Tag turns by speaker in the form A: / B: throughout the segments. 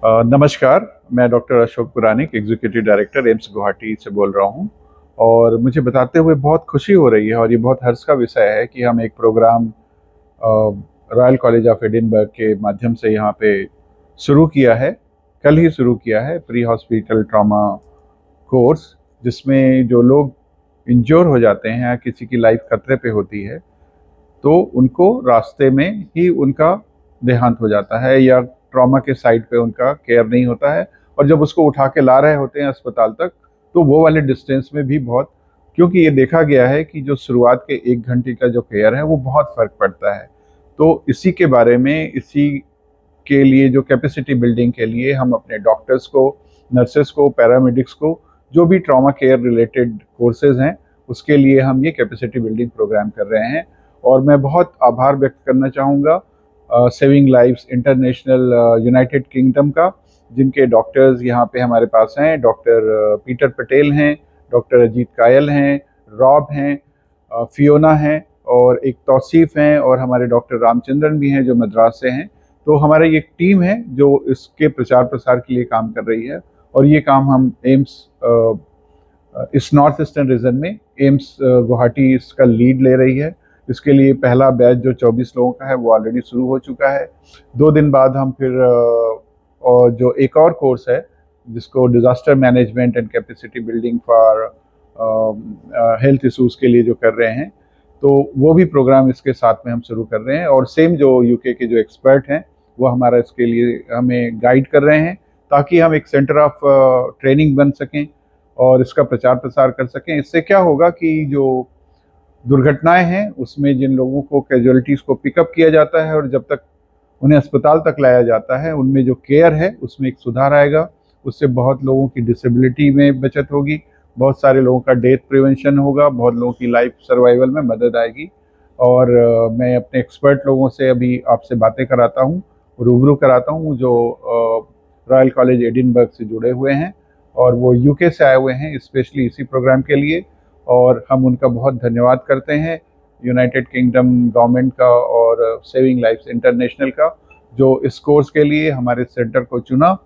A: नमस्कार। मैं doctor Ashok Puranik, executive director AIIMS Guwahati से बोल रहा हूँ। और मुझे बताते हुए बहुत खुशी हो रही है और ये बहुत हर्ष का विषय है कि हम एक program royal college of Edinburgh के माध्यम से यहाँ पे शुरू किया है। कल ही शुरू किया है प्री हॉस्पिटल ट्रॉमा कोर्स, जिसमें जो लोग इंज्योर हो जाते हैं या किसी की लाइफ खतरे पे होती है, तो उनको रास्ते में ही उनका देहांत हो जाता है या ट्रॉमा के साइड पे उनका केयर नहीं होता है। और जब उसको उठा के ला रहे होते हैं अस्पताल तक, तो वो वाले डिस्टेंस में भी बहुत, क्योंकि ये देखा गया है कि जो शुरुआत के 1 घंटे का जो केयर है वो बहुत फर्क पड़ता है। तो इसी के बारे में, इसी के लिए जो कैपेसिटी बिल्डिंग के लिए हम अपने डॉक्टर्स को, नर्सेस को, पैरामेडिक्स को, जो भी ट्रॉमा केयर रिलेटेड कोर्सेज हैं, उसके लिए हम ये कैपेसिटी बिल्डिंग प्रोग्राम कर रहे हैं। और मैं बहुत आभार व्यक्त करना चाहूँगा saving lives international United kingdom का, जिनके डॉक्टर्स यहाँ पे हमारे पास हैं। डॉक्टर पीटर पटेल हैं, डॉक्टर अजीत कायल हैं, रॉब हैं, फियोना हैं, और एक तौसीफ हैं, और हमारे डॉक्टर रामचंद्रन भी हैं जो मद्रास से हैं। तो हमारी एक टीम है जो इसके प्रचार प्रसार के लिए काम कर रही है। और ये काम हम एम्स, इस नॉर्थ ईस्टर्न रीजन में एम्स गुवाहाटी इसका लीड ले रही है। इसके लिए पहला बैच जो 24 लोगों का है वो ऑलरेडी शुरू हो चुका है। 2 दिन बाद हम फिर और जो एक और कोर्स है जिसको disaster management and capacity building for health issues के लिए जो कर रहे हैं, तो वो भी प्रोग्राम इसके साथ में हम शुरू कर रहे हैं। और सेम जो यूके के जो एक्सपर्ट हैं वो हमारा इसके लिए हमें गाइड कर रहे हैं, ताकि हम एक सेंटर ऑफ ट्रेनिंग बन सकें और इसका प्रचार प्रसार कर सकें। इससे क्या होगा कि जो दुर्घटनाएं हैं उसमें जिन लोगों को, कैजुअलिटीज़ को पिकअप किया जाता है और जब तक उन्हें अस्पताल तक लाया जाता है, उनमें जो केयर है उसमें एक सुधार आएगा। उससे बहुत लोगों की डिसेबिलिटी में बचत होगी, बहुत सारे लोगों का डेथ प्रिवेंशन होगा, बहुत लोगों की लाइफ सर्वाइवल में मदद आएगी। और मैं अपने एक्सपर्ट लोगों से अभी आपसे बातें कराता हूँ, रूबरू कराता हूँ, जो रॉयल कॉलेज एडिनबर्ग से जुड़े हुए हैं और वो यूके से आए हुए हैं स्पेशली इसी प्रोग्राम के लिए। और हम उनका बहुत धन्यवाद करते हैं, यूनाइटेड किंगडम गवर्नमेंट का और सेविंग लाइफ्स इंटरनेशनल का, जो इस कोर्स के लिए हमारे सेंटर को चुना।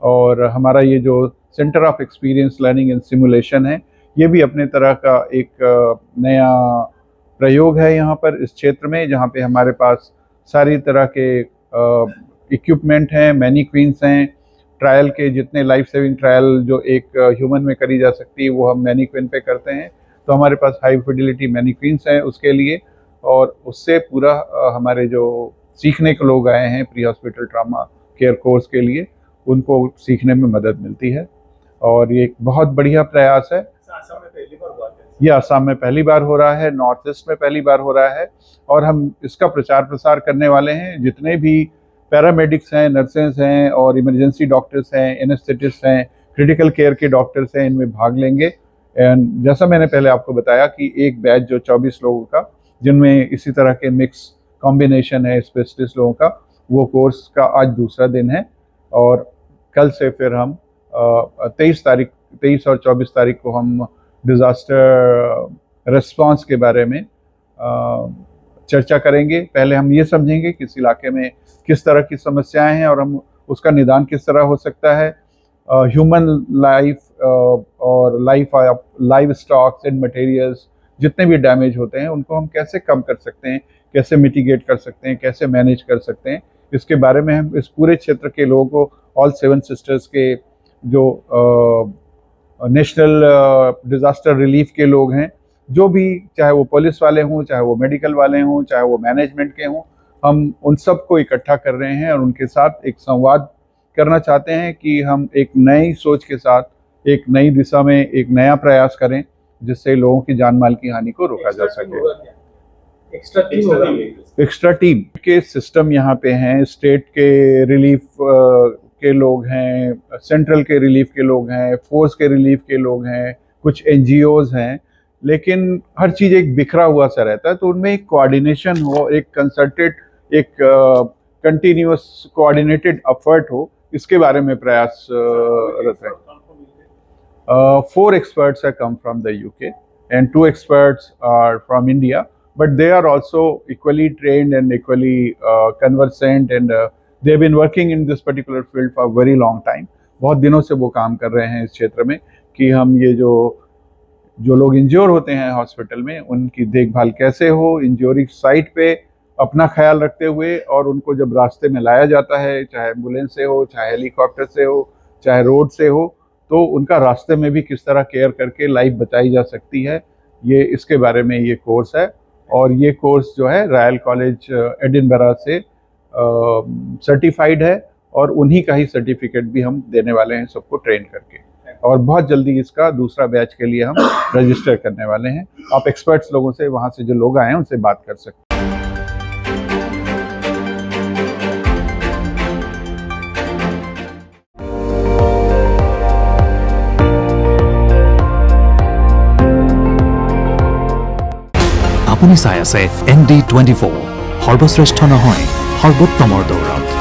A: और हमारा ये जो centre of experience learning and simulation है, ये भी अपने तरह का एक नया प्रयोग है यहाँ पर इस क्षेत्र में, जहाँ पे हमारे पास सारी तरह के इक्विपमेंट हैं, मैनीक्वींस हैं। ट्रायल के जितने लाइफ सेविंग ट्रायल जो एक ह्यूमन में करी जा सकती है वो हम मैनीक्वीन पे करते हैं। तो हमारे पास हाई फिडिलिटी मैनीक्वींस हैं उसके लिए। और उससे पूरा हमारे जो सीखने के लोग आए हैं pre hospital trauma care course के लिए, उनको सीखने में मदद मिलती है। और ये एक बहुत बढ़िया प्रयास है। ये आसाम में पहली बार हो रहा है, नॉर्थ ईस्ट में पहली बार हो रहा है। और हम इसका प्रचार प्रसार करने वाले हैं। जितने भी पैरामेडिक्स हैं, नर्सेस हैं, और इमरजेंसी डॉक्टर्स हैं, एनेस्थेटिस्ट हैं, क्रिटिकल केयर के डॉक्टर्स हैं, इनमें भाग लेंगे। एंड जैसा मैंने पहले आपको बताया कि एक बैच जो 24 लोगों का, जिनमें इसी तरह के मिक्स कॉम्बिनेशन है स्पेशलिस्ट लोगों का, वो कोर्स का आज दूसरा दिन है। और कल से फिर हम 23 और 24 तारीख को हम डिज़ास्टर रिस्पांस के बारे में चर्चा करेंगे। पहले हम ये समझेंगे कि इस इलाके में किस तरह की समस्याएं हैं और हम उसका निदान किस तरह हो सकता है। ह्यूमन लाइफ और लाइफ स्टॉक्स एंड मटेरियल्स जितने भी डैमेज होते हैं उनको हम कैसे कम कर सकते हैं, कैसे मिटिगेट कर सकते हैं, कैसे मैनेज कर सकते हैं, इसके बारे में हम इस पूरे क्षेत्र के लोगों को, ऑल 7 सिस्टर्स के जो नेशनल डिज़ास्टर रिलीफ के लोग हैं, जो भी, चाहे वो पुलिस वाले हों, चाहे वो मेडिकल वाले हों, चाहे वो मैनेजमेंट के हों, हम उन सबको इकट्ठा कर रहे हैं और उनके साथ एक संवाद करना चाहते हैं कि हम एक नई सोच के साथ, एक नई दिशा में एक नया प्रयास करें, जिससे लोगों की जान माल की हानि को रोका जा सके। एक्स्ट्रा टीम के सिस्टम यहाँ पे हैं, स्टेट के रिलीफ के लोग हैं, सेंट्रल के रिलीफ के लोग हैं, फोर्स के रिलीफ के लोग हैं, कुछ एनजीओज हैं। लेकिन हर चीज़ एक बिखरा हुआ सा रहता है, तो उनमें एक कोऑर्डिनेशन हो, एक कंसल्टेड, एक कंटिन्यूअस कोऑर्डिनेटेड एफर्ट हो, इसके बारे में प्रयास रहता है। 4 experts have come from the UK and 2 experts are from India, but they are also equally trained and equally conversant and they have been working in this particular field for very long time. बहुत दिनों से वो काम कर रहे हैं इस क्षेत्र में कि हम ये जो लोग इंज्योर होते हैं हॉस्पिटल में उनकी देखभाल कैसे हो, इंज्योरी साइट पे अपना ख्याल रखते हुए, और उनको जब रास्ते में लाया जाता है, चाहे एम्बुलेंस से हो, चाहे हेलीकॉप्टर से हो, चाहे रोड से हो, तो उनका रास्ते में भी किस तरह केयर करके लाइफ बचाई जा सकती है, ये इसके बारे में ये कोर्स है। और ये कोर्स जो है रॉयल कॉलेज एडिनबरा से सर्टिफाइड है, और उन्हीं का ही सर्टिफिकेट भी हम देने वाले हैं सबको ट्रेन करके। और बहुत जल्दी इसका दूसरा बैच के लिए हम रजिस्टर करने वाले हैं। आप एक्सपर्ट्स लोगों से, वहाँ से जो लोग आए हैं उनसे बात कर सकते हैं।
B: আপুনি চাই আছে ND24 সৰ্বশ্ৰেষ্ঠ নহয় সৰ্বোত্তমৰ দৌৰত।